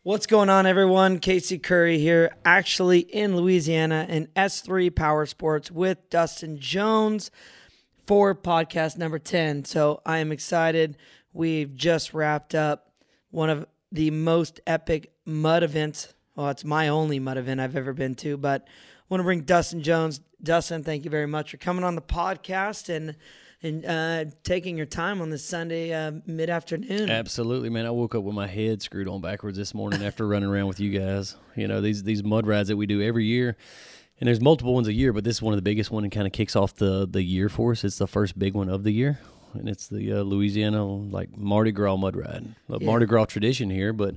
What's going on, everyone? Casey Currie here, actually in Louisiana in S3 Power Sports with Dustin Jones for podcast number 10. So I am excited. We've just wrapped up one of the most epic mud events. Well, it's my only mud event I've ever been to, but I want to bring Dustin Jones. Dustin, thank you very much for coming on the podcast and taking your time on this Sunday mid-afternoon. Absolutely, man. I woke up with my head screwed on backwards this morning after running around with you guys. You know, these mud rides that we do every year, and there's multiple ones a year, but this is one of the biggest one and kind of kicks off the year for us. It's the first big one of the year, and it's the Louisiana Mardi Gras mud ride. Mardi Gras tradition here, but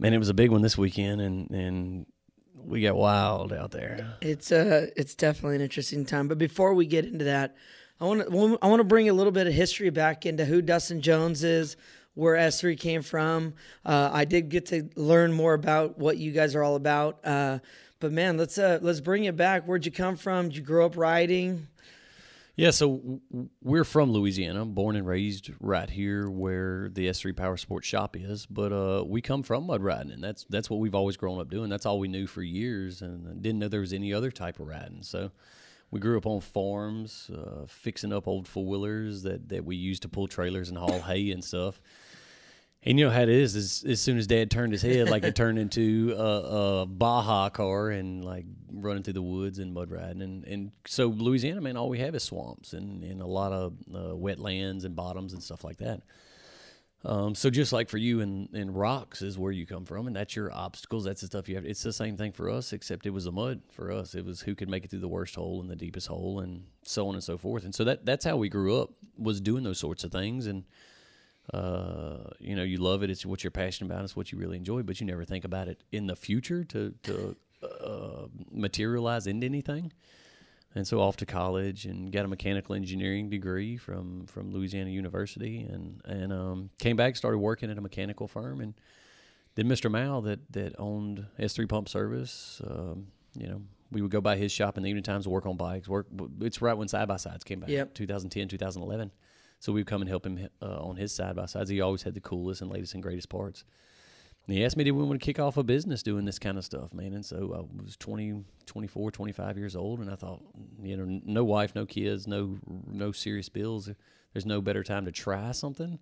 man, it was a big one this weekend, and we got wild out there. It's definitely an interesting time. But before we get into that, I want to bring a little bit of history back into who Dustin Jones is, where S3 came from. I did get to learn more about what you guys are all about. But man, let's bring it back. Where'd you come from? Did you grow up riding? Yeah, so we're from Louisiana, born and raised right here where the S3 Power Sports shop is. But we come from mud riding, and that's what we've always grown up doing. That's all we knew for years, and didn't know there was any other type of riding. So we grew up on farms, fixing up old four-wheelers that we used to pull trailers and haul hay and stuff. And you know how it is as soon as Dad turned his head, it turned into a Baja car and running through the woods and mud riding. And so Louisiana, man, all we have is swamps and a lot of wetlands and bottoms and stuff like that. So just like for you and rocks is where you come from, and that's your obstacles. That's the stuff you have. It's the same thing for us, except it was the mud for us. It was who could make it through the worst hole and the deepest hole and so on and so forth. And so that's how we grew up, was doing those sorts of things. And you love it. It's what you're passionate about. It's what you really enjoy, but you never think about it in the future to materialize into anything. And so off to college and got a mechanical engineering degree from Louisiana University and came back, started working at a mechanical firm. And then Mr. Mao that owned S3 Pump Service, we would go by his shop in the evening times to work on bikes. It's right when side-by-sides came back, Yep. 2010, 2011. So we would come and help him on his side-by-sides. He always had the coolest and latest and greatest parts. And he asked me, did we want to kick off a business doing this kind of stuff, man? And so I was 24, 25 years old, and I thought, no wife, no kids, no serious bills. There's no better time to try something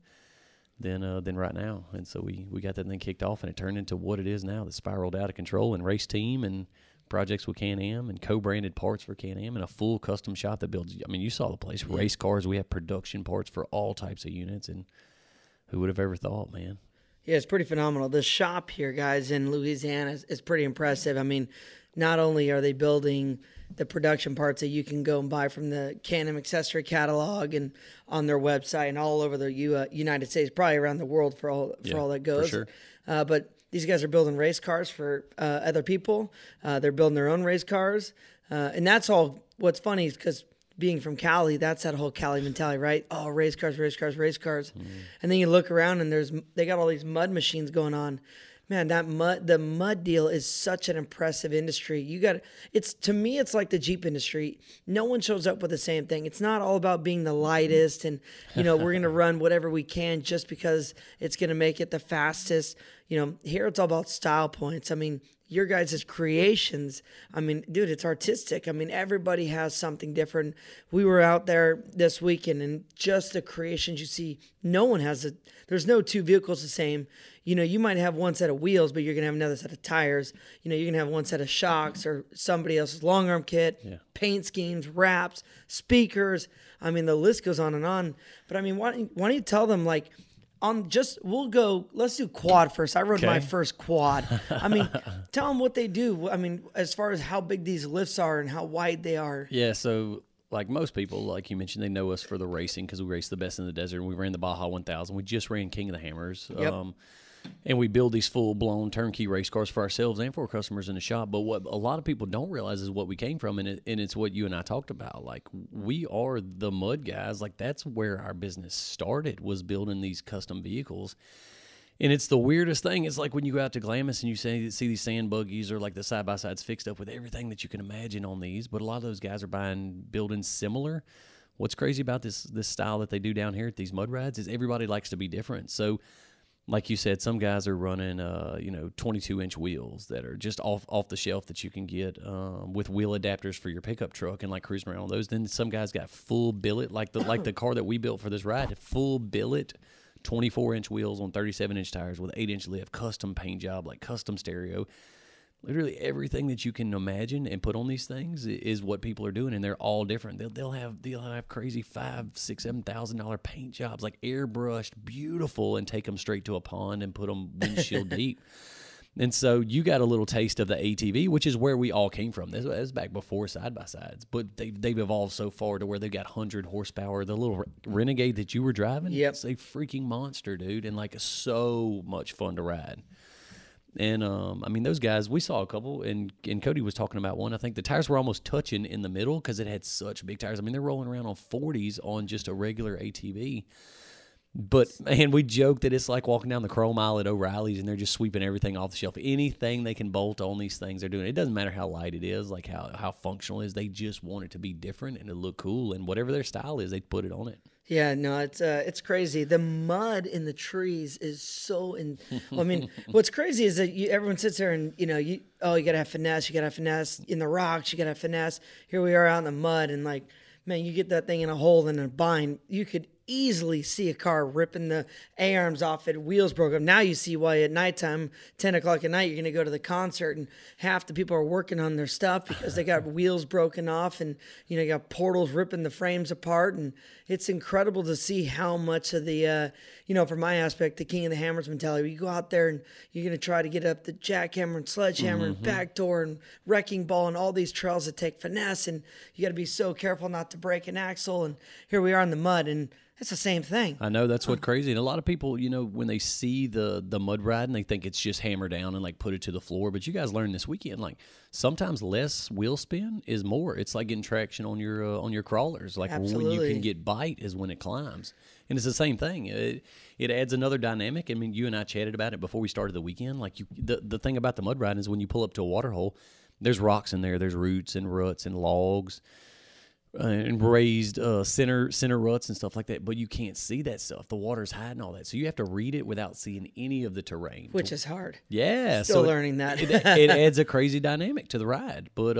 than right now. And so we got that thing kicked off, and it turned into what it is now, that spiraled out of control, and race team and projects with Can-Am and co-branded parts for Can-Am and a full custom shop that builds. I mean, you saw the place. Yeah. Race cars. We have production parts for all types of units, and who would have ever thought, man? Yeah, it's pretty phenomenal. The shop here, guys, in Louisiana is pretty impressive. I mean, not only are they building the production parts that you can go and buy from the Can-Am accessory catalog and on their website and all over the United States, probably around the world for all that goes. For sure. But these guys are building race cars for other people. They're building their own race cars. And that's all. What's funny is because being from Cali, that's that whole Cali mentality, right? Oh, race cars, race cars, race cars. Mm. And then you look around and they got all these mud machines going on. Man, the mud deal is such an impressive industry. To me, it's like the Jeep industry. No one shows up with the same thing. It's not all about being the lightest and, we're going to run whatever we can just because it's going to make it the fastest. Here it's all about style points. I mean, your guys' creations, dude, it's artistic. Everybody has something different. We were out there this weekend, and just the creations you see, no one has it. There's no two vehicles the same. You might have one set of wheels, but you're going to have another set of tires. You're going to have one set of shocks or somebody else's long arm kit, paint schemes, wraps, speakers. The list goes on and on. But why don't you tell them, let's do quad first. I rode my first quad. Tell them what they do. As far as how big these lifts are and how wide they are. Yeah, so like most people, like you mentioned, they know us for the racing because we race the best in the desert. And we ran the Baja 1000. We just ran King of the Hammers. Yep. And we build these full-blown turnkey race cars for ourselves and for our customers in the shop. But what a lot of people don't realize is what we came from, and it's what you and I talked about. We are the mud guys. That's where our business started, was building these custom vehicles. And it's the weirdest thing. It's like when you go out to Glamis and you see these sand buggies or the side-by-sides fixed up with everything that you can imagine on these. But a lot of those guys are building similar. What's crazy about this style that they do down here at these mud rides is everybody likes to be different. So like you said, some guys are running, 22-inch wheels that are just off the shelf that you can get with wheel adapters for your pickup truck and like cruising around on those. Then some guys got full billet, like the car that we built for this ride, full billet, 24-inch wheels on 37-inch tires with 8-inch lift, custom paint job, like custom stereo. Literally everything that you can imagine and put on these things is what people are doing, and they're all different. They'll have crazy $5,000-$7,000 paint jobs, like airbrushed, beautiful, and take them straight to a pond and put them windshield deep. And so you got a little taste of the ATV, which is where we all came from. This was back before side-by-sides, but they've evolved so far to where they've got 100 horsepower. The little Renegade that you were driving, it's a freaking monster, dude, and like so much fun to ride. And, those guys, we saw a couple, and Cody was talking about one. I think the tires were almost touching in the middle because it had such big tires. I mean, they're rolling around on 40s on just a regular ATV. But, man, we joke that it's like walking down the Chrome aisle at O'Reilly's, and they're just sweeping everything off the shelf. Anything they can bolt on these things, they're doing. It doesn't matter how light it is, like how functional it is. They just want it to be different and to look cool. And whatever their style is, they put it on it. Yeah, no, it's crazy. The mud in the trees is so. What's crazy is that everyone sits there and you gotta have finesse. You gotta have finesse in the rocks. You gotta have finesse. Here we are out in the mud, and like, man, you get that thing in a hole in a bind, you could easily see a car ripping the A-arms off it, wheels broke up. Now you see why at nighttime, 10 o'clock at night, you're going to go to the concert and half the people are working on their stuff because they got wheels broken off and, you got portals ripping the frames apart. And it's incredible to see how much of the, from my aspect, the king of the hammers mentality. You go out there and you're going to try to get up the jackhammer and sledgehammer and backdoor and wrecking ball and all these trails that take finesse. And you got to be so careful not to break an axle. And here we are in the mud, and it's the same thing. I know, that's what's crazy. And a lot of people, when they see the mud riding, they think it's just hammer down and like put it to the floor. But you guys learned this weekend, like sometimes less wheel spin is more. It's like getting traction on your crawlers. Like when you can get bite is when it climbs. And it's the same thing. It adds another dynamic. I mean, you and I chatted about it before we started the weekend. Like the thing about the mud riding is when you pull up to a water hole, there's rocks in there. There's roots and ruts and logs. And raised center ruts and stuff like that, but you can't see that stuff. The water's hiding all that, so you have to read it without seeing any of the terrain, which is hard. Yeah, still learning that. it adds a crazy dynamic to the ride, but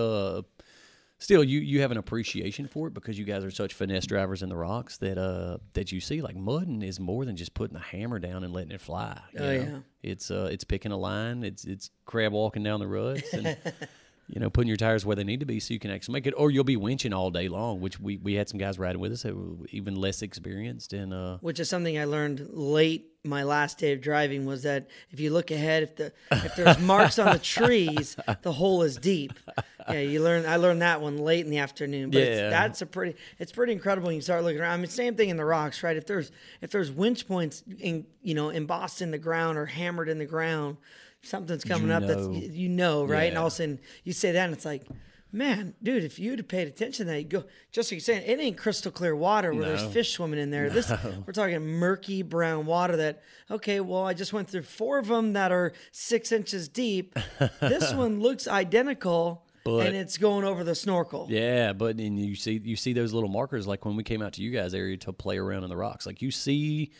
still, you have an appreciation for it because you guys are such finesse drivers in the rocks that you see like mudding is more than just putting a hammer down and letting it fly. Yeah, it's picking a line, it's crab walking down the ruts and. Putting your tires where they need to be so you can actually make it, or you'll be winching all day long, which we had some guys riding with us that were even less experienced. And which is something I learned late my last day of driving was that if you look ahead, if there's marks on the trees, the hole is deep. Yeah, I learned that one late in the afternoon. But it's pretty incredible when you start looking around. I mean, same thing in the rocks, right? If there's winch points embossed in the ground or hammered in the ground, something's coming up that's right? And all of a sudden you say that and it's like, man, dude, if you'd have paid attention to that, you go, just like you're saying, it ain't crystal clear water where there's fish swimming in there. We're talking murky brown water that, okay, well, I just went through 4 of them that are 6 inches deep. This one looks identical. And it's going over the snorkel. Yeah, but and you see those little markers like when we came out to you guys' area to play around in the rocks. Like you see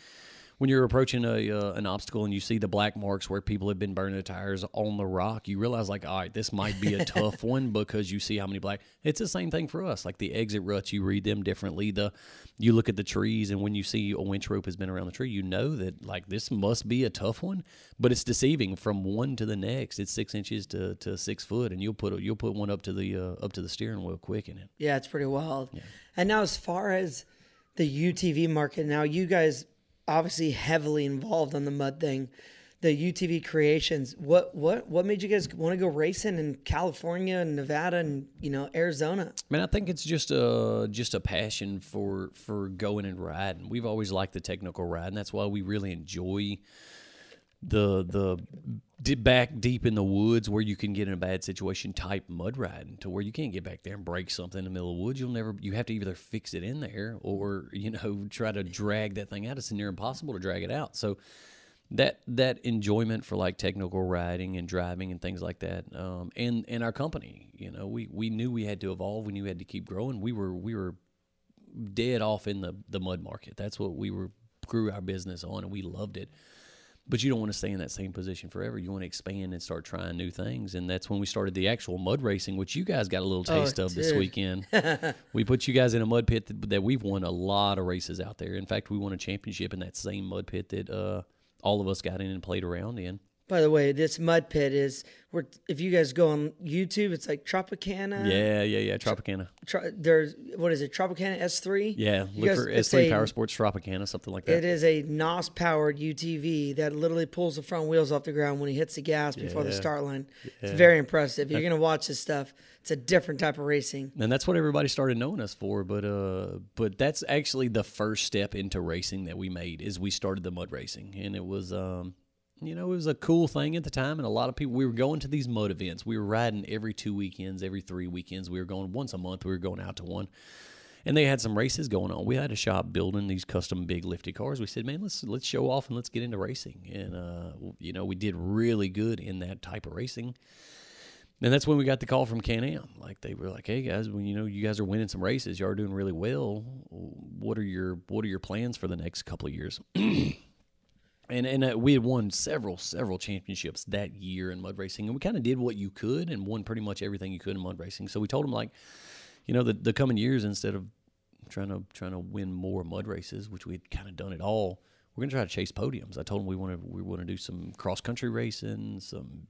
when you're approaching an obstacle and you see the black marks where people have been burning the tires on the rock, you realize like, all right, this might be a tough one because you see how many black. It's the same thing for us. Like the exit ruts, you read them differently. You look at the trees, and when you see a winch rope has been around the tree, you know that like this must be a tough one. But it's deceiving from one to the next. It's 6 inches to 6 foot, and you'll put one up to the steering wheel quick in it. Yeah, it's pretty wild. Yeah. And now as far as the UTV market, now you guys obviously heavily involved on the mud thing, the UTV creations. What made you guys want to go racing in California and Nevada and Arizona? Man, I think it's just a passion for going and riding. We've always liked the technical ride, and that's why we really enjoy the back deep in the woods where you can get in a bad situation type mud riding, to where you can't get back there and break something in the middle of the woods. You have to either fix it in there or try to drag that thing out. It's near impossible to drag it out. So that enjoyment for like technical riding and driving and things like that, and our company, we knew we had to evolve. We knew we had to keep growing. We were dead off in the mud market. That's what we grew our business on, and we loved it. But you don't want to stay in that same position forever. You want to expand and start trying new things. And that's when we started the actual mud racing, which you guys got a little taste of this weekend. We put you guys in a mud pit that we've won a lot of races out there. In fact, we won a championship in that same mud pit that all of us got in and played around in. By the way, this mud pit is if you guys go on YouTube, it's like Tropicana. Yeah, Tropicana. There's what is it? Tropicana S3. Yeah, look for S3 Power Sports Tropicana, something like that. It is a NOS powered UTV that literally pulls the front wheels off the ground when he hits the gas before the start line. It's very impressive. You're gonna watch this stuff. It's a different type of racing. And that's what everybody started knowing us for. But that's actually the first step into racing that we made is we started the mud racing, and it was. It was a cool thing at the time, and a lot of people, we were going to these mud events. We were riding every 2 weekends, every 3 weekends. We were going once a month. We were going out to one, and they had some races going on. We had a shop building these custom big lifted cars. We said, man, let's show off and let's get into racing. And, we did really good in that type of racing. And that's when we got the call from Can-Am. Like, they were like, hey, guys, when you guys are winning some races, you are doing really well. What are your plans for the next couple of years? And we had won several championships that year in mud racing, and we kind of did what you could and won pretty much everything you could in mud racing. So we told them, the coming years, instead of trying to win more mud races, which we'd kind of done it all, we're gonna try to chase podiums. I told them we want to do some cross country racing, some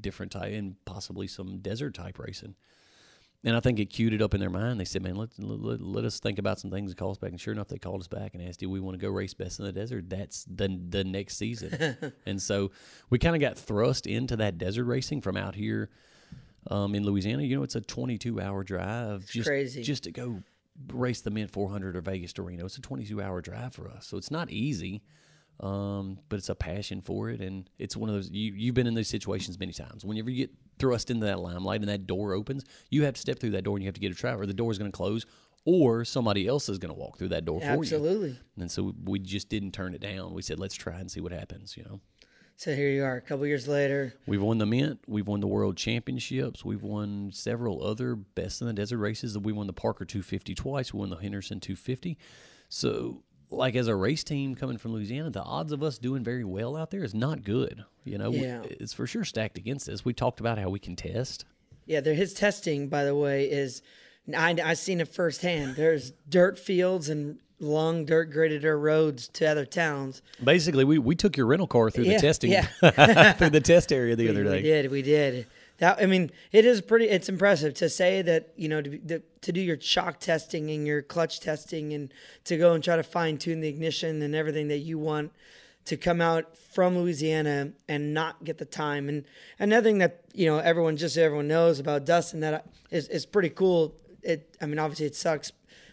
different type, and possibly some desert type racing. And I think it queued it up in their mind. They said, man, let us think about some things and call us back. And sure enough, they called us back and asked, do we want to go race Best in the Desert? That's the next season. And so we kind of got thrust into that desert racing from out here in Louisiana. It's a 22-hour drive. Crazy. Just to go race the Mint 400 or Vegas to Reno. It's a 22-hour drive for us. So it's not easy. But it's a passion for it, and it's one of those, you've been in those situations many times. Whenever you get thrust into that limelight and that door opens, you have to step through that door and you have to get a driver, or the door is going to close, or somebody else is going to walk through that door for you. Absolutely. And so we just didn't turn it down. We said, let's try and see what happens, So here you are, a couple years later. We've won the Mint. We've won the World Championships. We've won several other Best in the Desert races. We won the Parker 250 twice. We won the Henderson 250. So, as a race team coming from Louisiana, the odds of us doing very well out there is not good. It's for sure stacked against us. We talked about how we can test. Yeah, his testing, by the way, is I've seen it firsthand. There's dirt fields and long dirt graded roads to other towns. Basically, we took your rental car through the testing through the test area the other day. We did. It's impressive to say that, to do your shock testing and your clutch testing and to go and try to fine tune the ignition and everything that you want to come out from Louisiana and not get the time. And another thing that, everyone knows about Dustin that is pretty cool. Obviously it sucks,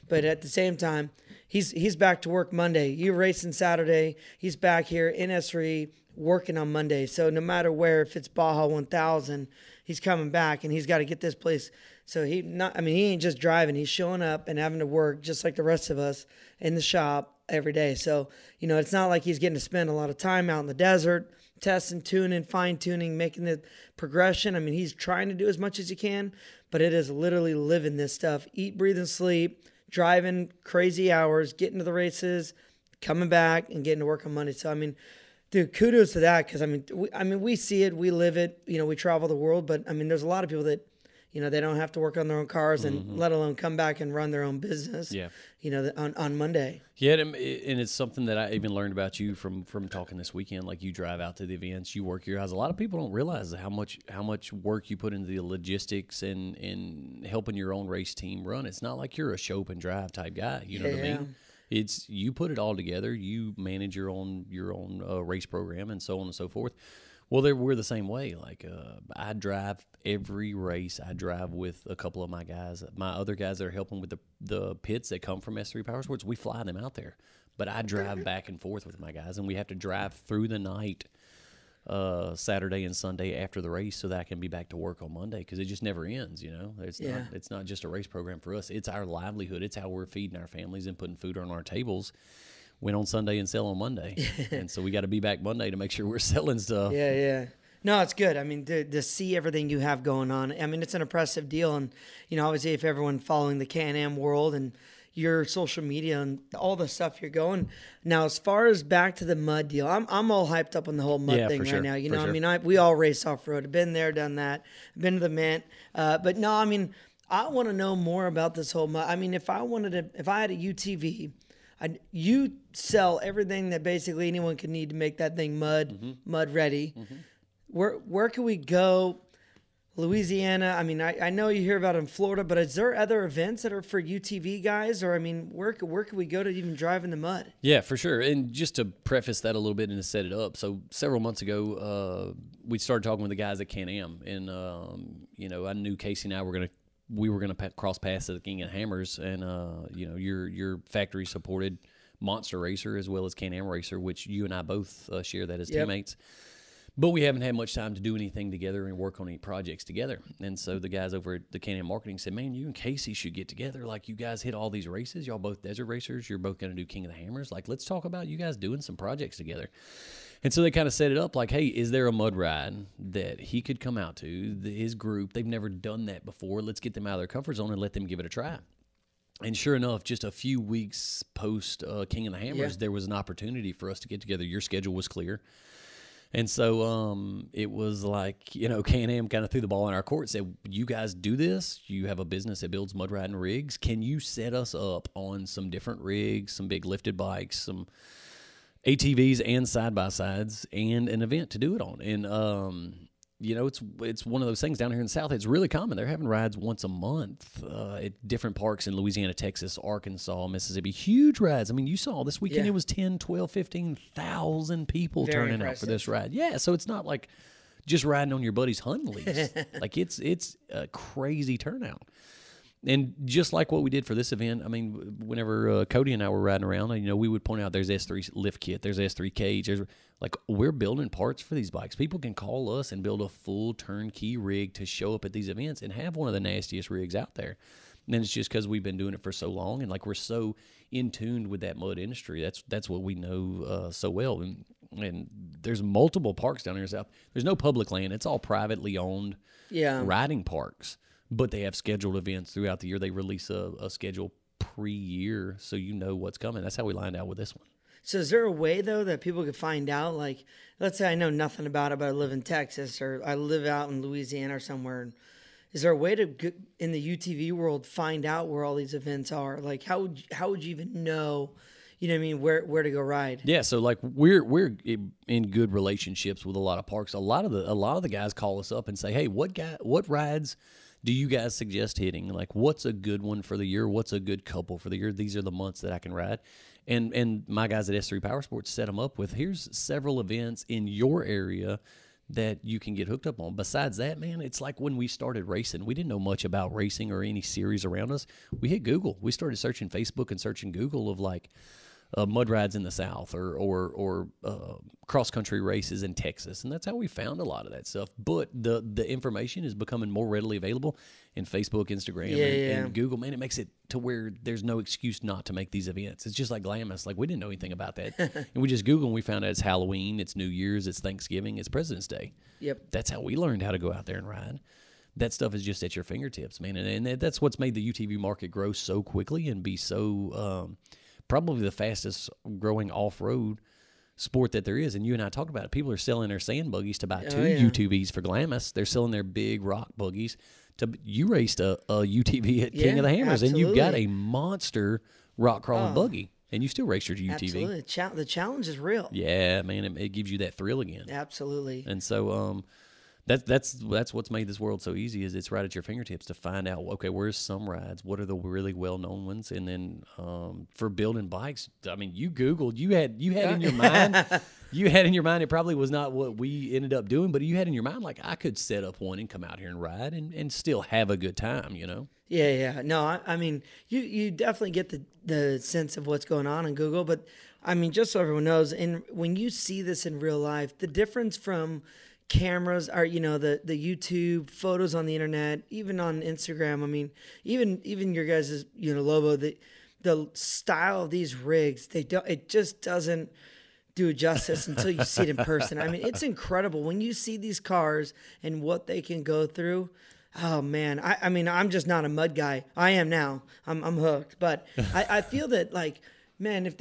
but at the same time, he's back to work Monday. You're racing Saturday. He's back here in S3 working on Monday. So no matter where, if it's Baja 1000, he's coming back and he's got to get this place. So he ain't just driving. He's showing up and having to work just like the rest of us in the shop every day. So, it's not like he's getting to spend a lot of time out in the desert, testing, tuning, fine tuning, making the progression. He's trying to do as much as he can, but it is literally living this stuff, eat, breathe, and sleep, driving crazy hours, getting to the races, coming back and getting to work on Monday. So, dude, kudos to that because, we see it, we live it, we travel the world, but, there's a lot of people that, they don't have to work on their own cars and let alone come back and run their own business, on Monday. Yeah, and it's something that I even learned about you from talking this weekend. Like, you drive out to the events, you work your hours. A lot of people don't realize how much work you put into the logistics and helping your own race team run. It's not like you're a show up and drive type guy, you know what I mean? It's you put it all together. You manage your own race program and so on and so forth. Well, we're the same way. I drive every race. I drive with a couple of my guys. My other guys that are helping with the pits that come from S3 Power Sports, we fly them out there. But I drive back and forth with my guys, and we have to drive through the night Saturday and Sunday after the race so that I can be back to work on Monday because it just never ends, It's not just a race program for us. It's our livelihood. It's how we're feeding our families and putting food on our tables. Win on Sunday and sell on Monday. And so we got to be back Monday to make sure we're selling stuff. Yeah. No, it's good. To see everything you have going on, it's an impressive deal. And, obviously if everyone following the Can-Am world and, your social media and all the stuff you're going. Now, as far as back to the mud deal, I'm all hyped up on the whole mud thing right now. You know, I mean, we all race off road. I've been there, done that. Been to the Mint. But no, I mean, I want to know more about this whole mud. I mean, if I had a UTV, you sell everything that basically anyone could need to make that thing mud ready. Where can we go? Louisiana. I mean, I know you hear about it in Florida, but is there other events that are for UTV guys? Or I mean, where can we go to even drive in the mud? Yeah, for sure. And just to preface that a little bit and to set it up, so several months ago, we started talking with the guys at Can-Am, and you know, I knew Casey and I we were gonna cross paths at the King of Hammers, and you know, your factory supported Monster Racer as well as Can-Am Racer, which you and I both share that as teammates. But we haven't had much time to do anything together and work on any projects together. And so the guys over at the Can-Am Marketing said, man, you and Casey should get together. Like, you guys hit all these races. Y'all both desert racers. You're both going to do King of the Hammers. Like, let's talk about you guys doing some projects together. And so they kind of set it up like, hey, is there a mud ride that he could come out to, his group? They've never done that before. Let's get them out of their comfort zone and let them give it a try. And sure enough, just a few weeks post King of the Hammers, there was an opportunity for us to get together. Your schedule was clear. And so it was like, you know, Can-Am kind of threw the ball in our court, said, you guys do this. You have a business that builds mud riding rigs. Can you set us up on some different rigs, some big lifted bikes, some ATVs and side-by-sides, and an event to do it on? And, you know, it's one of those things down here in the South. It's really common. They're having rides once a month at different parks in Louisiana, Texas, Arkansas, Mississippi. Huge rides. I mean, you saw this weekend, it was 10, 12, 15,000 people turning out for this ride. Yeah, so it's not like just riding on your buddy's Hundleys. Like, it's a crazy turnout. And just like what we did for this event, I mean, whenever Cody and I were riding around, you know, we would point out there's S3 lift kit, there's S3 cage, there's like, we're building parts for these bikes. People can call us and build a full turnkey rig to show up at these events and have one of the nastiest rigs out there. And it's just because we've been doing it for so long, and like, we're so in tune with that mud industry. That's what we know so well. And there's multiple parks down here in the South. There's no public land. It's all privately owned riding parks. But they have scheduled events throughout the year. They release a schedule pre-year, so you know what's coming. That's how we lined out with this one. So is there a way, though, that people could find out? Like, let's say I know nothing about it, but I live in Texas, or I live out in Louisiana or somewhere. Is there a way to, in the UTV world, find out where all these events are? Like, how would you even know, you know what I mean, where to go ride? Yeah, so like, we're in good relationships with a lot of parks. A lot of the guys call us up and say, hey, what rides do you guys suggest hitting? Like, what's a good one for the year? What's a good couple for the year? These are the months that I can ride. And my guys at S3 Power Sports set them up with, here's several events in your area that you can get hooked up on. Besides that, man, it's like when we started racing, we didn't know much about racing or any series around us. We hit Google. We started searching Facebook and searching Google of like, mud rides in the South or cross-country races in Texas. And that's how we found a lot of that stuff. But the information is becoming more readily available in Facebook, Instagram, and Google. Man, it makes it to where there's no excuse not to make these events. It's just like Glamis. Like, we didn't know anything about that. And we just Googled and we found out it's Halloween, it's New Year's, it's Thanksgiving, it's President's Day. Yep. That's how we learned how to go out there and ride. That stuff is just at your fingertips, man. And that's what's made the UTV market grow so quickly and be so probably the fastest growing off-road sport that there is. And you and I talked about it. People are selling their sand buggies to buy two UTVs for Glamis. They're selling their big rock buggies. You raced a UTV at King of the Hammers, and you got a monster rock crawling buggy, and you still race your UTV. Absolutely. The challenge is real. Yeah, man, it gives you that thrill again. Absolutely. And so that's what's made this world so easy, is it's right at your fingertips to find out, okay, where's some rides? What are the really well-known ones? And then for building bikes, I mean, you Googled, you had in your mind, it probably was not what we ended up doing, but you had in your mind, like, I could set up one and come out here and ride and still have a good time, you know? Yeah. No, I mean, you definitely get the sense of what's going on Google, but I mean, just so everyone knows, and when you see this in real life, the difference from cameras are, you know, the YouTube photos on the internet, even on Instagram. I mean, even your guys' Lobo, the style of these rigs, it just doesn't do it justice until you see it in person. I mean, it's incredible when you see these cars and what they can go through. Oh man, I mean, I'm just not a mud guy. I am now. I'm hooked. But I feel that like, man, if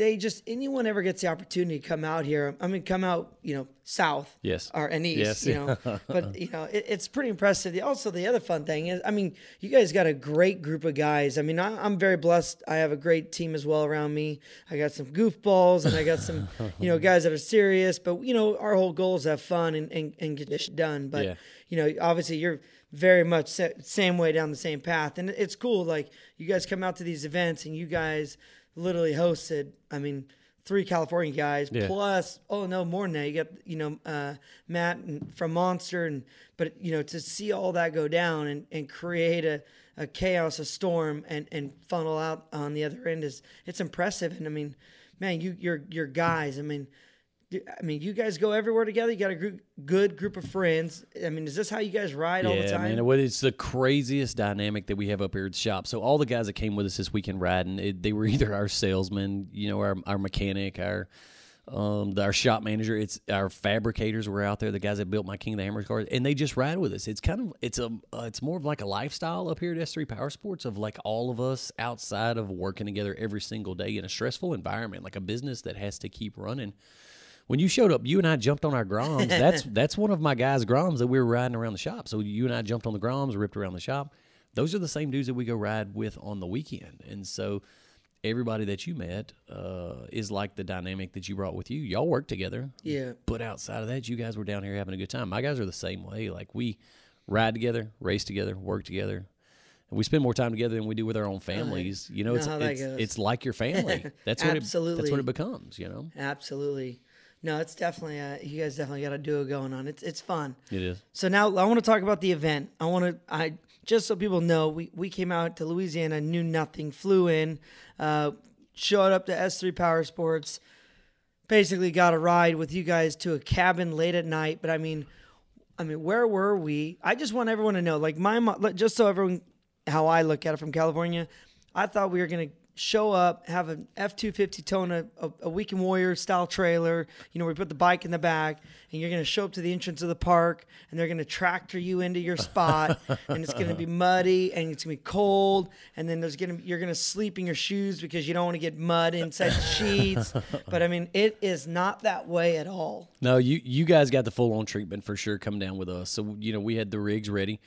anyone ever gets the opportunity to come out here, I mean, come out, south, Yes. and east, Yes. but it's pretty impressive. Also, the other fun thing is, I mean, you guys got a great group of guys. I mean, I'm very blessed. I have a great team as well around me. I got some goofballs and I got some, guys that are serious. But our whole goal is to have fun and get this done. But obviously you're very much same way down the same path, and it's cool. Like you guys come out to these events and you guys literally hosted, I mean, 3 California guys plus, more than that. You got, Matt from Monster, but to see all that go down and create a chaos, a storm, and funnel out on the other end it's impressive. And I mean, man, you're guys. I mean, you guys go everywhere together. You got a good group of friends. I mean, is this how you guys ride all the time? Yeah, man. It's the craziest dynamic that we have up here at the shop. So all the guys that came with us this weekend riding, they were either our salesman, our mechanic, our shop manager. It's our fabricators were out there. The guys that built my King of the Hammers cars, and they just ride with us. It's more of like a lifestyle up here at S3 Power Sports of like all of us outside of working together every single day in a stressful environment, like a business that has to keep running. When you showed up, you and I jumped on our Groms. That's one of my guys' Groms that we were riding around the shop. So you and I jumped on the Groms, ripped around the shop. Those are the same dudes that we go ride with on the weekend. And so everybody that you met is like the dynamic that you brought with you. Y'all work together. Yeah. But outside of that, you guys were down here having a good time. My guys are the same way. Like we ride together, race together, work together. And we spend more time together than we do with our own families. It's like your family. That's Absolutely. That's what it becomes, Absolutely. No, it's definitely you guys definitely got a duo going on. It's fun. It is. So now I want to talk about the event. I just so people know, we came out to Louisiana, knew nothing, flew in, showed up to S3 Power Sports, basically got a ride with you guys to a cabin late at night. But I mean, where were we? I just want everyone to know, like just so everyone, how I look at it from California, I thought we were gonna show up, have an F-250 towing a Weekend Warrior style trailer. We put the bike in the back, and you're going to show up to the entrance of the park, and they're going to tractor you into your spot, and it's going to be muddy, and it's going to be cold, and then you're going to sleep in your shoes because you don't want to get mud inside the sheets. But I mean, it is not that way at all. No, you guys got the full on treatment for sure. Come down with us. So we had the rigs ready.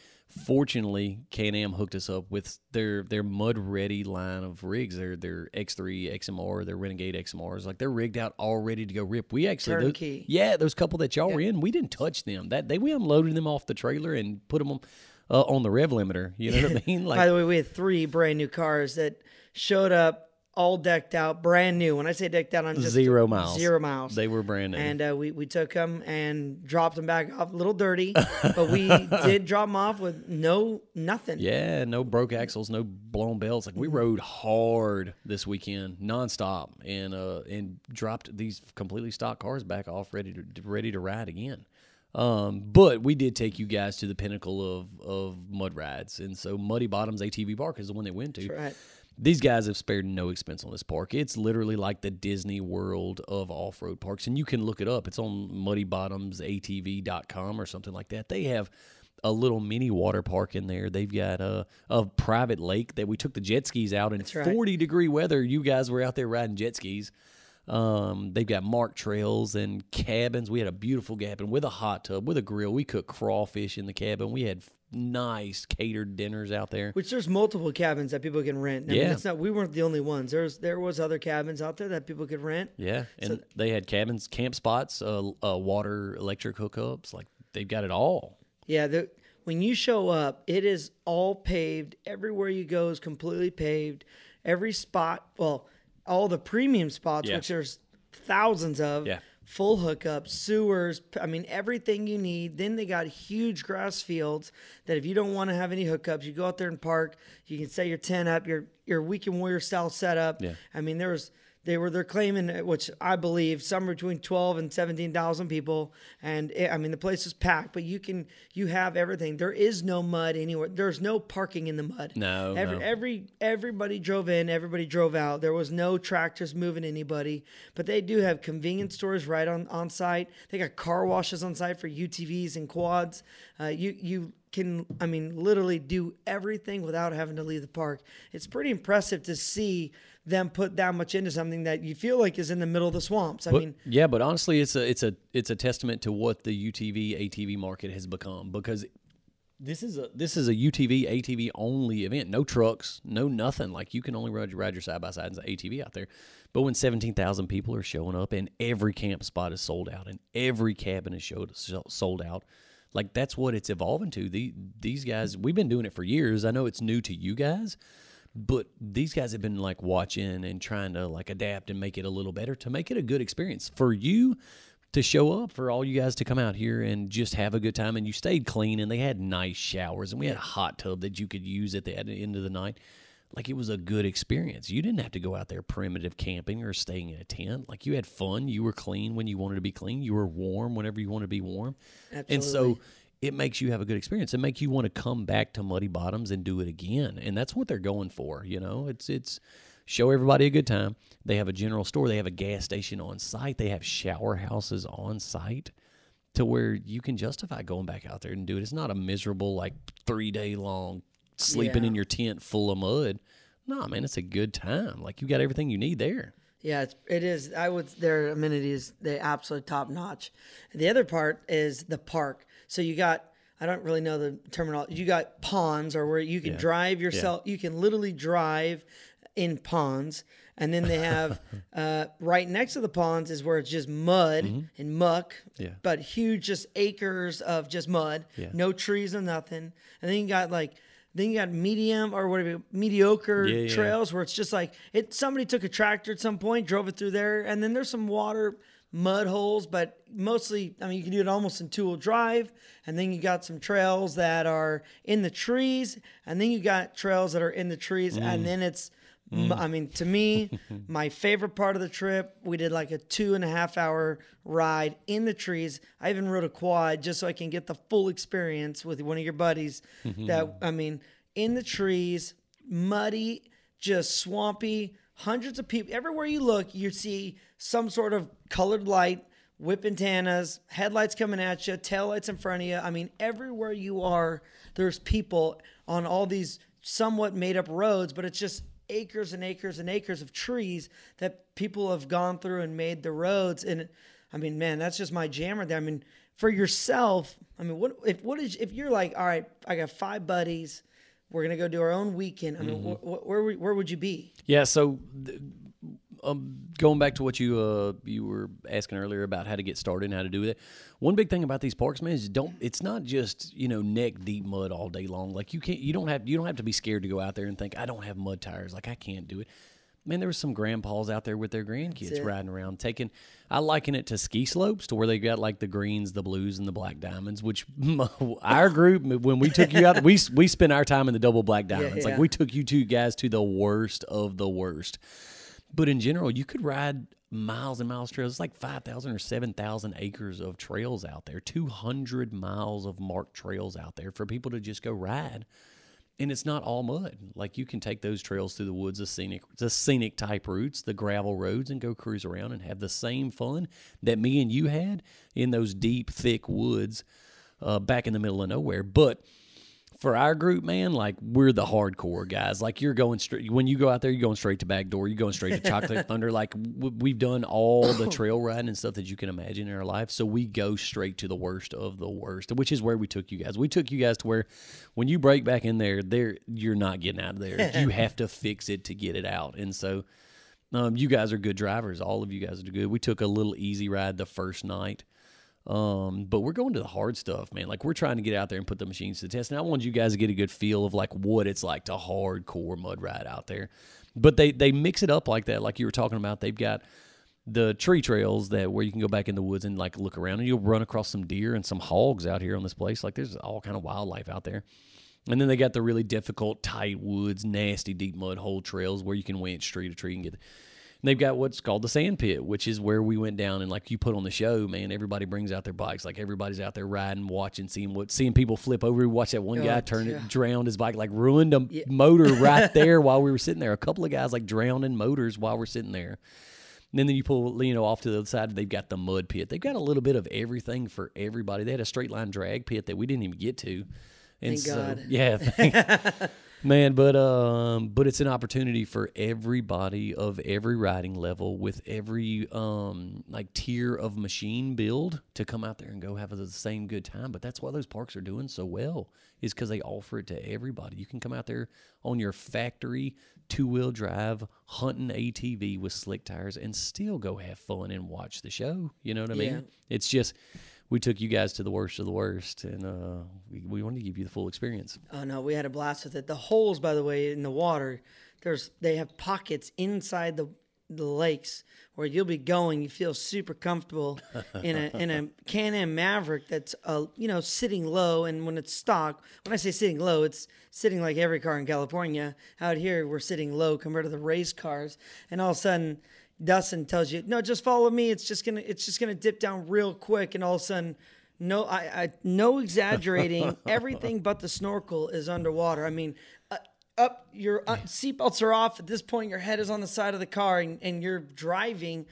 Fortunately, Can-Am hooked us up with their mud-ready line of rigs. Their X3 XMR, their Renegade XMRs. Like, they're rigged out all ready to go rip. We actually... Turnkey. Those couple that y'all were in, we didn't touch them. We unloaded them off the trailer and put them on the rev limiter. You know what I mean? Like, by the way, we had 3 brand new cars that showed up all decked out, brand new. When I say decked out, I'm just 0 miles. 0 miles. They were brand new. And we took them and dropped them back off, a little dirty, but we did drop them off with nothing. Yeah, no broke axles, no blown belts. Like we rode hard this weekend, nonstop, and dropped these completely stock cars back off, ready to ride again. But we did take you guys to the pinnacle of mud rides, and so Muddy Bottoms ATV Park is the one they went to. That's right. These guys have spared no expense on this park. It's literally like the Disney World of off-road parks, and you can look it up. It's on muddybottomsatv.com or something like that. They have a little mini water park in there. They've got a private lake that we took the jet skis out in 40-degree weather. You guys were out there riding jet skis. They've got marked trails and cabins. We had a beautiful cabin with a hot tub, with a grill. We cooked crawfish in the cabin. We had nice catered dinners out there. Which there's multiple cabins that people can rent. I mean, it's not, we weren't the only ones. There was other cabins out there that people could rent. Yeah, and they had cabins, camp spots, water, electric hookups. Like they've got it all. Yeah, when you show up, it is all paved. Everywhere you go is completely paved. Every spot, well, all the premium spots, which there's thousands of, full hookups, sewers, I mean, everything you need. Then they got huge grass fields that if you don't want to have any hookups, you go out there and park. You can set your tent up, your Weekend Warrior style setup. Yeah. I mean, they're claiming, which I believe, somewhere between 12 and 17,000 people, and the place is packed. But you have everything. There is no mud anywhere. There's no parking in the mud. No. Everybody drove in. Everybody drove out. There was no tractors moving anybody. But they do have convenience stores right on site. They got car washes on site for UTVs and quads. You can, I mean, literally do everything without having to leave the park. It's pretty impressive to see them put that much into something that you feel like is in the middle of the swamps. But honestly, it's a testament to what the UTV ATV market has become, because this is a UTV ATV only event. No trucks, no nothing. Like, you can only ride your side by side and ATV out there. But when 17,000 people are showing up and every camp spot is sold out and every cabin is sold out, like, that's what it's evolving to. These guys, we've been doing it for years. I know it's new to you guys, but these guys have been like watching and trying to like adapt and make it a little better to make it a good experience for you to show up, for all you guys to come out here and just have a good time. And you stayed clean, and they had nice showers, and we had a hot tub that you could use at the end of the night. Like, it was a good experience. You didn't have to go out there primitive camping or staying in a tent. Like, you had fun. You were clean when you wanted to be clean. You were warm whenever you wanted to be warm. Absolutely. And so it makes you have a good experience. It makes you want to come back to Muddy Bottoms and do it again. And that's what they're going for, you know. It's show everybody a good time. They have a general store. They have a gas station on site. They have shower houses on site to where you can justify going back out there and do it. It's not a miserable, like, 3-day long sleeping in your tent full of mud. No, man, it's a good time. Like, you got everything you need there. Yeah, it is. Their amenities, they absolutely top notch. The other part is the park. So you got, I don't really know the terminology. You got ponds, or where you can drive yourself. You can literally drive in ponds. And then they have right next to the ponds is where it's just mud and muck, but huge, just acres of just mud, no trees or nothing. And then you got medium or whatever, mediocre trails where it's just like somebody took a tractor at some point, drove it through there, and then there's some water, mud holes, but mostly, I mean, you can do it almost in two-wheel drive. And then you got some trails that are in the trees, and then you got trails that are in the trees, and then it's, I mean, to me, my favorite part of the trip, we did like a 2.5-hour ride in the trees. I even rode a quad just so I can get the full experience with one of your buddies. That, I mean, in the trees, muddy, just swampy, hundreds of people. Everywhere you look, you see some sort of colored light, whip antennas, headlights coming at you, taillights in front of you. I mean, everywhere you are, there's people on all these somewhat made up roads, but it's just acres and acres and acres of trees that people have gone through and made the roads. And I mean, man, that's just my jam right there. I mean, for yourself, I mean, if you're like, all right, I got 5 buddies, we're gonna go do our own weekend. I mean, where would you be? Yeah, so going back to what you were asking earlier about how to get started and how to do it. One big thing about these parks, man, is it's not just, you know, neck deep mud all day long. Like, you don't have to be scared to go out there and think, I don't have mud tires, like I can't do it. Man, there was some grandpas out there with their grandkids riding around, I liken it to ski slopes, to where they got like the greens, the blues, and the black diamonds, which our group, when we took you out, we spent our time in the double black diamonds. Like, we took you two guys to the worst of the worst. But in general, you could ride miles and miles of trails. It's like 5,000 or 7,000 acres of trails out there, 200 miles of marked trails out there for people to just go ride. And it's not all mud. Like, you can take those trails through the woods, the scenic type routes, the gravel roads, and go cruise around and have the same fun that me and you had in those deep, thick woods back in the middle of nowhere. But for our group, man, like, we're the hardcore guys. Like, you're going straight, when you go out there, you're going straight to Backdoor, you're going straight to Chocolate Thunder. Like, we've done all the trail riding and stuff that you can imagine in our life. So we go straight to the worst of the worst, which is where we took you guys. We took you guys to where when you break back in there, you're not getting out of there. You have to fix it to get it out. And so you guys are good drivers. All of you guys are good. We took a little easy ride the first night. But we're going to the hard stuff, man. Like, we're trying to get out there and put the machines to the test. And I want you guys to get a good feel of like what it's like to hardcore mud ride out there. But they mix it up like that, like you were talking about. They've got the tree trails where you can go back in the woods and like look around, and you'll run across some deer and some hogs out here on this place. Like, there's all kind of wildlife out there. And then they got the really difficult, tight woods, nasty, deep mud hole trails where you can winch tree to tree and get. And they've got what's called the sand pit, which is where we went down and, like you put on the show, man, everybody brings out their bikes. Like, everybody's out there riding, watching, seeing people flip over. We watched that one guy drowned his bike, like ruined a motor right there while we were sitting there. A couple of guys like drowned in motors while we're sitting there. And then you pull, off to the other side, they've got the mud pit. They've got a little bit of everything for everybody. They had a straight line drag pit that we didn't even get to. And Thank God. Yeah, man, but it's an opportunity for everybody of every riding level with every like tier of machine build to come out there and go have the same good time. But that's why those parks are doing so well, is because they offer it to everybody. You can come out there on your factory 2-wheel drive hunting ATV with slick tires and still go have fun and watch the show. You know what I mean? It's just, we took you guys to the worst of the worst, and we wanted to give you the full experience. Oh no, we had a blast with it. The holes, by the way, in the water, they have pockets inside the lakes where you'll be going. You feel super comfortable in a Can-Am Maverick that's sitting low. And when it's stock, when I say sitting low, it's sitting like every car in California. Out here, we're sitting low compared to the race cars. And all of a sudden, Dustin tells you, no, just follow me. It's just gonna dip down real quick. And all of a sudden, no exaggerating, everything but the snorkel is underwater. I mean, up your seatbelts are off. At this point, your head is on the side of the car, and you're driving.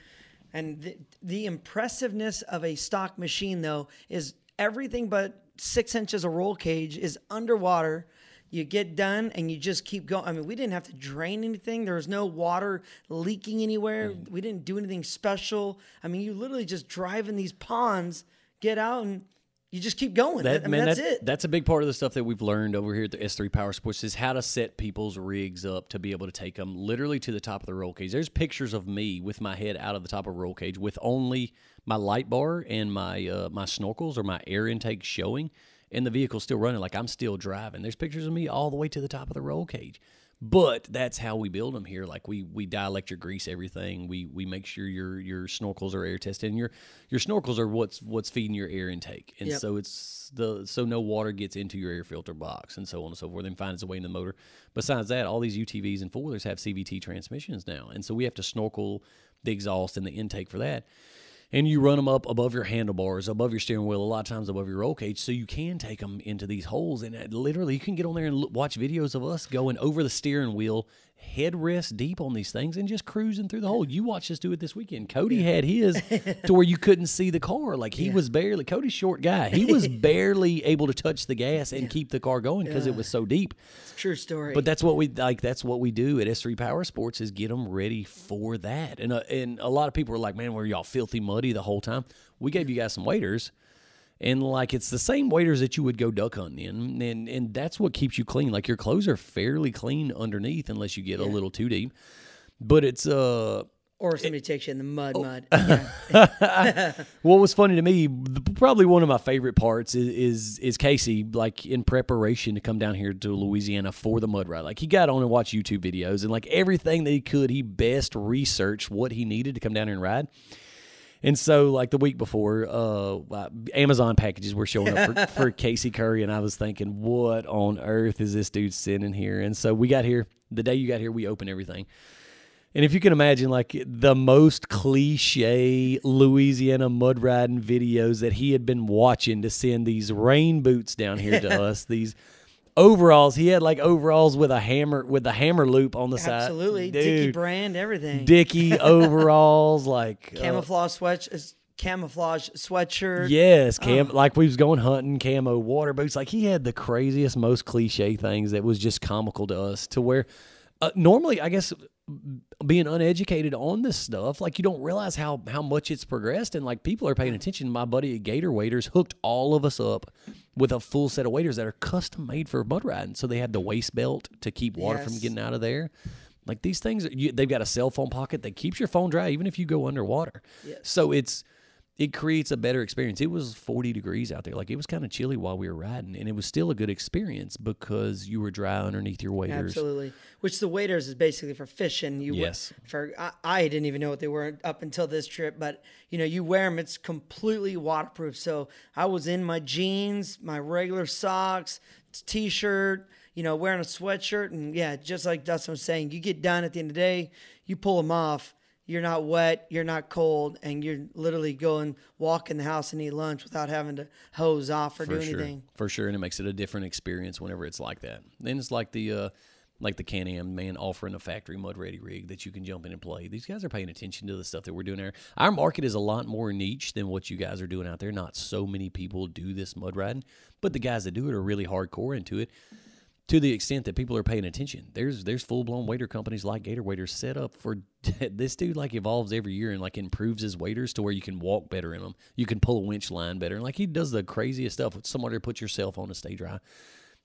And the impressiveness of a stock machine, though, is everything but 6 inches of roll cage is underwater. You get done and you just keep going. I mean, we didn't have to drain anything. There was no water leaking anywhere. We didn't do anything special. I mean, you literally just drive in these ponds, get out, and you just keep going. That's it. That's a big part of the stuff that we've learned over here at the S3 Power Sports is how to set people's rigs up to be able to take them literally to the top of the roll cage. There's pictures of me with my head out of the top of a roll cage with only my light bar and my my snorkels or my air intake showing, and the vehicle's still running like I'm still driving. There's pictures of me all the way to the top of the roll cage. But that's how we build them here. Like we dielectric grease everything. We make sure your snorkels are air tested, and your snorkels are what's feeding your air intake, and so so no water gets into your air filter box, and so on and so forth, and finds its way in the motor. Besides that, all these UTVs and four-wheelers have CVT transmissions now, and so we have to snorkel the exhaust and the intake for that. And you run them up above your handlebars, above your steering wheel, a lot of times above your roll cage, so you can take them into these holes. And literally, you can get on there and watch videos of us going over the steering wheel, headrest deep on these things, and just cruising through the hole. You watched us do it this weekend. Cody had his to where you couldn't see the car. Like, he was barely, Cody's short guy. He was barely able to touch the gas and keep the car going because it was so deep. It's a true story. But that's what we like. That's what we do at S3 Power Sports is get them ready for that. And a lot of people are like, man, were y'all filthy muddy the whole time? We gave you guys some waders. And, like, it's the same waders that you would go duck hunting in. And that's what keeps you clean. Like, your clothes are fairly clean underneath unless you get a little too deep. But it's... or somebody takes you in the mud. What was funny to me, probably one of my favorite parts is Casey, like, in preparation to come down here to Louisiana for the mud ride. Like, he got on and watched YouTube videos. And, like, everything that he could, he best researched what he needed to come down here and ride. And so, like, the week before, Amazon packages were showing up for Casey Currie, and I was thinking, what on earth is this dude sending here? And so we got here. The day you got here, we opened everything. And if you can imagine, like, the most cliche Louisiana mud riding videos that he had been watching to send these rain boots down here to us, these overalls. He had like overalls with a hammer loop on the side. Absolutely. Dickie brand, everything. Dickie overalls, like camouflage sweatshirt. Yes, like we was going hunting, camo water boots. Like, he had the craziest, most cliche things that was just comical to us, to where normally, I guess, being uneducated on this stuff, like, you don't realize how much it's progressed, and like, people are paying attention. My buddy at Gator Waders hooked all of us up with a full set of waders that are custom made for mud riding. So they had the waist belt to keep water from getting out of there. Like, these things, they've got a cell phone pocket that keeps your phone dry even if you go underwater. Yes. So it creates a better experience. It was 40 degrees out there. Like, it was kind of chilly while we were riding, and it was still a good experience because you were dry underneath your waders. Absolutely. Which the waders is basically for fishing. I didn't even know what they were up until this trip, but you wear them. It's completely waterproof. So I was in my jeans, my regular socks, t-shirt, wearing a sweatshirt, and just like Dustin was saying, you get done at the end of the day, you pull them off. You're not wet, you're not cold, and you're literally going walk in the house and eat lunch without having to hose off or do anything. For sure, and it makes it a different experience whenever it's like that. Then it's like the like the Can-Am, man, offering a factory mud-ready rig that you can jump in and play. These guys are paying attention to the stuff that we're doing there. Our market is a lot more niche than what you guys are doing out there. Not so many people do this mud riding, but the guys that do it are really hardcore into it, to the extent that people are paying attention. There's full-blown wader companies like Gator Waders set up for this dude, like, evolves every year and, like, improves his waders to where you can walk better in them. You can pull a winch line better. And, like, he does the craziest stuff. With somewhere to put yourself on to stay dry.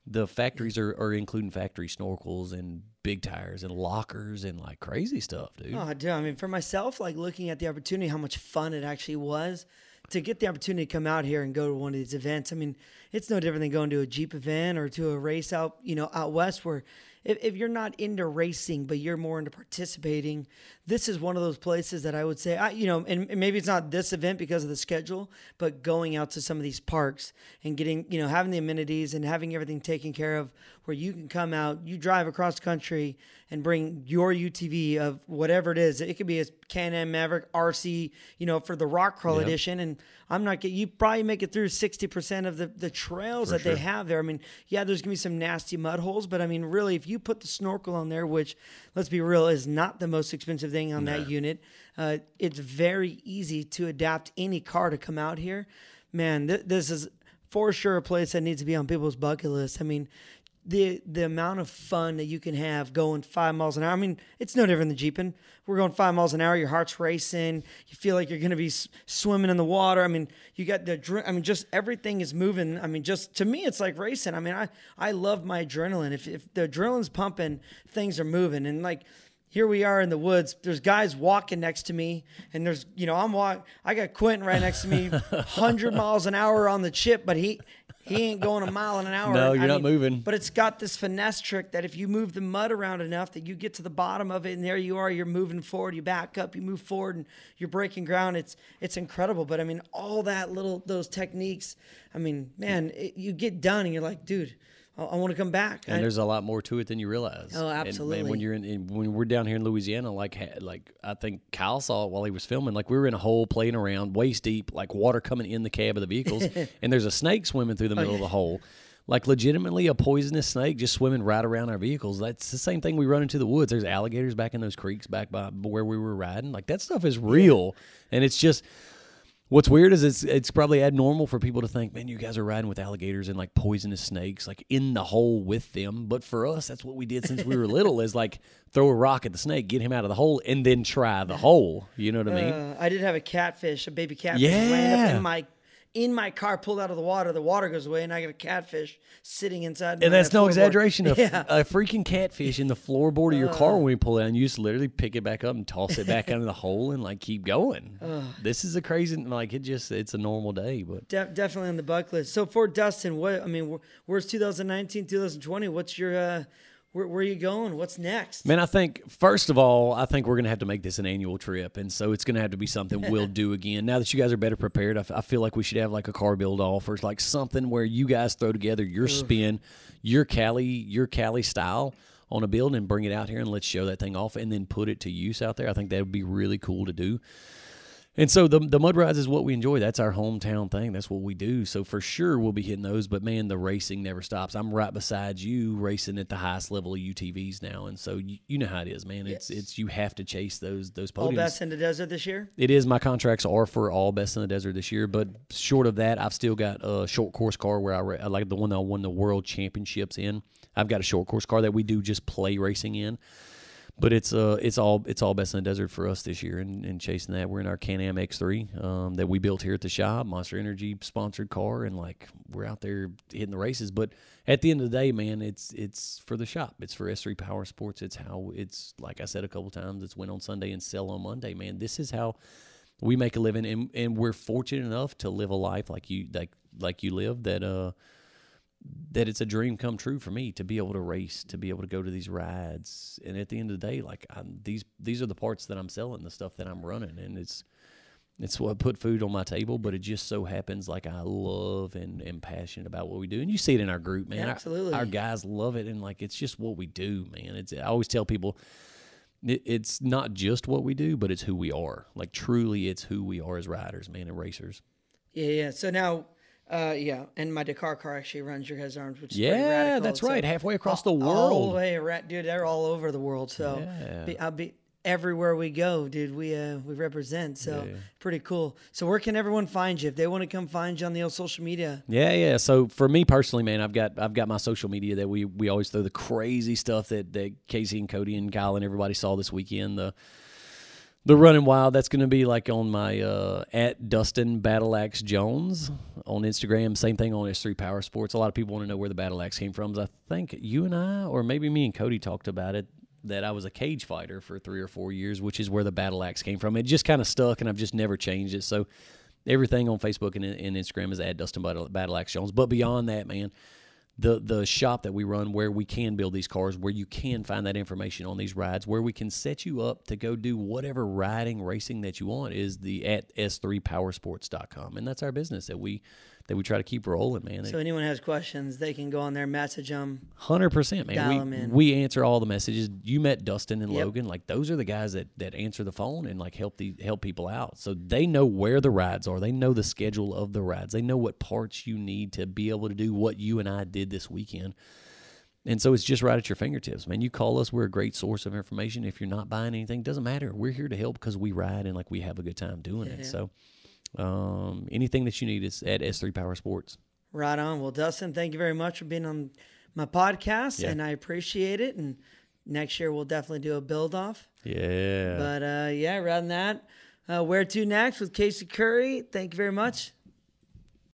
The factories are including factory snorkels and big tires and lockers and, like, crazy stuff, dude. Oh, dude, I mean, for myself, like, looking at the opportunity, how much fun it actually was to get the opportunity to come out here and go to one of these events. I mean, it's no different than going to a Jeep event or to a race out, out west, where if you're not into racing, but you're more into participating, this is one of those places that I would say, and maybe it's not this event because of the schedule, but going out to some of these parks and getting, having the amenities and having everything taken care of, where you can come out, you drive across the country and bring your UTV of whatever it is. It could be a Can-Am Maverick RC, for the rock crawl edition. And you probably make it through 60% of the trails that they have there. I mean, yeah, there's gonna be some nasty mud holes, but I mean, really, if you put the snorkel on there, which, let's be real, is not the most expensive thing on that unit, it's very easy to adapt any car to come out here. Man, this is for sure a place that needs to be on people's bucket list. I mean, the amount of fun that you can have going 5 miles an hour. I mean, it's no different than Jeeping. We're going 5 miles an hour. Your heart's racing. You feel like you're going to be swimming in the water. I mean, you got just everything is moving. I mean, just to me, it's like racing. I mean, I love my adrenaline. If the adrenaline's pumping, things are moving. And, like, here we are in the woods. There's guys walking next to me, and there's, I got Quentin right next to me, 100 miles an hour on the chip, but he ain't going a mile an hour. No, you're not moving. But it's got this finesse trick that if you move the mud around enough that you get to the bottom of it, and there you are, you're moving forward, you back up, you move forward, and you're breaking ground. It's incredible. But I mean, all those techniques, I mean, man, you get done and you're like, dude, I want to come back. And there's a lot more to it than you realize. Oh, absolutely. And man, when you're when we're down here in Louisiana, like I think Kyle saw it while he was filming. Like, we were in a hole playing around, waist deep, like water coming in the cab of the vehicles, and there's a snake swimming through the middle of the hole. Like, legitimately a poisonous snake just swimming right around our vehicles. That's the same thing we run into the woods. There's alligators back in those creeks back by where we were riding. Like, that stuff is real, and it's just. What's weird is it's probably abnormal for people to think, man, you guys are riding with alligators and, like, poisonous snakes, like, in the hole with them. But for us, that's what we did since we were little, is, like, throw a rock at the snake, get him out of the hole, and then try the hole. You know what I mean? I did have a catfish, a baby catfish, land up in my car, pulled out of the water goes away, and I got a catfish sitting inside. And that's no exaggeration. A freaking catfish in the floorboard of your car when we pull it out, and you just literally pick it back up and toss it back into the hole and, like, keep going. This is a crazy, like, it's a normal day. But definitely on the bucket list. So for Dustin, where's 2019, 2020? What's your where are you going? What's next? Man, I think, first of all, we're going to have to make this an annual trip. And so it's going to have to be something we'll do again. Now that you guys are better prepared, I feel like we should have, like, a car build off, or like something where you guys throw together your spin, your Cali style on a build, and bring it out here and let's show that thing off and then put it to use out there. I think that would be really cool to do. And so the mud rides is what we enjoy. That's our hometown thing. That's what we do. So for sure we'll be hitting those. But, man, the racing never stops. I'm right beside you racing at the highest level of UTVs now. And so you know how it is, man. Yes. It's you have to chase those podiums. All Best in the Desert this year? It is. My contracts are for All Best in the Desert this year. But short of that, I've still got a short course car where I like the one that I won the world championships in. I've got a short course car that we do just play racing in. But it's all Best in the Desert for us this year, and chasing that. We're in our Can-Am X3 that we built here at the shop, Monster Energy sponsored car, and, like, we're out there hitting the races. But at the end of the day, man, it's for the shop. It's for S3 Power Sports. It's like I said a couple times, it's win on Sunday and sell on Monday, man. This is how we make a living, and we're fortunate enough to live a life like you live, that it's a dream come true for me to be able to race, to be able to go to these rides. And at the end of the day, like, these are the parts that I'm selling, the stuff that I'm running. And it's what put food on my table, but it just so happens, like, I love and am passionate about what we do. And you see it in our group, man. Absolutely. Our guys love it. And, like, it's just what we do, man. I always tell people it's not just what we do, but it's who we are. Like, truly, it's who we are as riders, man, and racers. Yeah. So now, Yeah, and my Dakar car actually runs your guys' arms, which is pretty Yeah, radical. that's So right. Halfway across the all world. the way around, dude. They're all over the world. So Yeah. I'll be everywhere we go, dude. We represent. So pretty cool. So where can everyone find you if they want to come find you on the old social media? Yeah. So for me personally, man, I've got my social media that we always throw the crazy stuff that Casey and Cody and Kyle and everybody saw this weekend. The running wild, that's going to be like on my at Dustin Battle Axe Jones on Instagram. Same thing on S3 Power Sports. A lot of people want to know where the Battle Axe came from. I think you and I, or maybe me and Cody talked about it, that I was a cage fighter for 3 or 4 years, which is where the Battle Axe came from. It just kind of stuck, and I've just never changed it. So everything on Facebook and Instagram is at Dustin Battle Axe Jones. But beyond that, man, the shop that we run where we can build these cars, where you can find that information on these rides, where we can set you up to go do whatever riding, racing that you want, is the at s3powersports.com. And that's our business that we try to keep rolling, man. So anyone has questions, they can go on there, message them. 100%, man. Dial them in. We answer all the messages. You met Dustin and Logan. Like, those are the guys that answer the phone and like help people out. So they know where the rides are. They know the schedule of the rides. They know what parts you need to be able to do what you and I did this weekend. And so it's just right at your fingertips, man. You call us. We're a great source of information. If you're not buying anything, doesn't matter. We're here to help because we ride and like we have a good time doing it. So anything that you need is at S3 Power Sports. Right on. Well, Dustin, thank you very much for being on my podcast, and I appreciate it. And next year we'll definitely do a build off. Yeah. But rather than that, where to next with Casey Currie. Thank you very much.